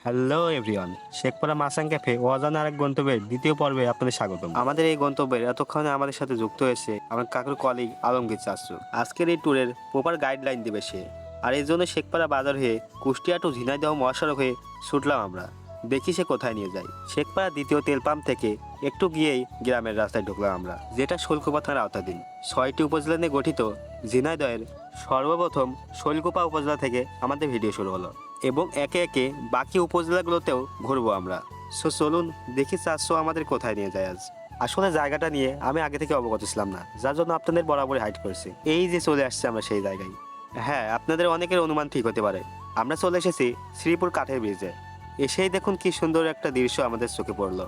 Hello everyone, Shekhpara মাসাং cafe অজানা আরেক গন্তব্যের দ্বিতীয় পর্বে আপনাদের স্বাগতম। আমাদের এই গন্তব্যের এতক্ষণে আমাদের সাথে যুক্ত হয়েছে আমার কাকুর কলিগ আলমগীর চাচু। আজকের এই ট্যুরের প্রপার গাইডলাইন দেবে সে। আর এই জন্য শেখপাড়া বাজার হয়ে কুষ্টিয়া টু ঝিনাইদহ মহাসড়ক হয়ে ছুটলাম আমরা। দেখি সে কোথায় নিয়ে যায়। শেখপাড়া দ্বিতীয় তেল পাম্প থেকে একটু গিয়েই গ্রামের রাস্তায় ঢুকলাম আমরা, যেটা শৈলকুপা থানার আওতাধীন। 6টি উপজেলা নিয়ে গঠিত ঝিনাইদহের সর্বপ্রথম শৈলকুপা উপজেলা থেকে আমাদের ভিডিও শুরু হলো এবং একে একে বাকি উপজেলাগুলোতেও ঘুরবো আমরা। সো চলুন দেখি চারশো আমাদের কোথায় নিয়ে যায় আজ। আসলে জায়গাটা নিয়ে আমি আগে থেকে অবগত ছিলাম না, যার জন্য আপনাদের বরাবরই হাইড করেছি। এই যে চলে আসছে আমরা সেই জায়গায়। হ্যাঁ, আপনাদের অনেকের অনুমান ঠিক হতে পারে, আমরা চলে এসেছি শ্রীপুর কাঠের ব্রিজে। এসেই দেখুন কি সুন্দর একটা দৃশ্য আমাদের চোখে পড়লো।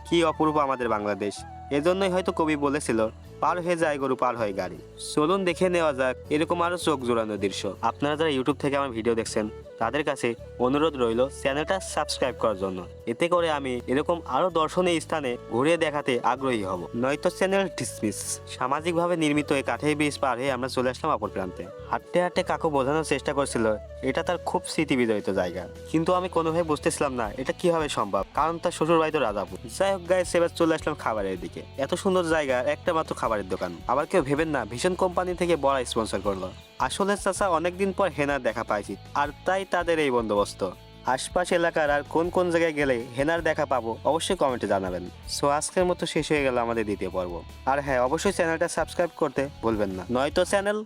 কি অপূর্ব আমাদের বাংলাদেশ। এজন্যই হয়তো কবি বলেছিল, পার হয়ে যায় গরু পার হয় গাড়ি। চলুন দেখে নেওয়া যাক এরকম আরো চোখ জোড়ানো দৃশ্য। আপনারা যারা ইউটিউব থেকে আমার ভিডিও দেখছেন তাদের কাছে অনুরোধ রইল চ্যানেলটা সাবস্ক্রাইব করার জন্য। এতে করে আমি এরকম আরো দর্শনীয় স্থানে ঘুরিয়ে দেখাতে আগ্রহী হব, নয়তো চ্যানেল ডিসমিস। সামাজিকভাবে নির্মিত এই কাঠের ব্রিজ পার হয়ে আমরা চলে আসলাম অপর প্রান্তে। হাঁটতে হাঁটতে কাকু বোঝানোর চেষ্টা করছিল এটা তার খুব স্মৃতি বিজড়িত জায়গা, কিন্তু আমি কোনোভাবে বুঝতেছিলাম না এটা কিভাবে সম্ভব, কারণ তার শ্বশুর বাড়ি তো রাজাপুর। যাই হোক গাইস, এবার চলে আসলাম খাবারের দিকে। এত সুন্দর জায়গা, একটা মাত্র খাবারের দোকান। আবার কেউ ভেবেন না ভীষণ কোম্পানি থেকে বড় স্পন্সর করলো। আসলে চাচা অনেকদিন পর হেনার দেখা পাইছি, আর তাই তাদের এই বন্দোবস্ত। আশপাশ এলাকার আর কোন কোন জায়গায় গেলে হেনার দেখা পাবো অবশ্যই কমেন্টে জানাবেন। সো আজকের মতো শেষ হয়ে গেল আমাদের দ্বিতীয় পর্ব। আর হ্যাঁ, অবশ্যই চ্যানেলটা সাবস্ক্রাইব করতে ভুলবেন না, নয়তো চ্যানেল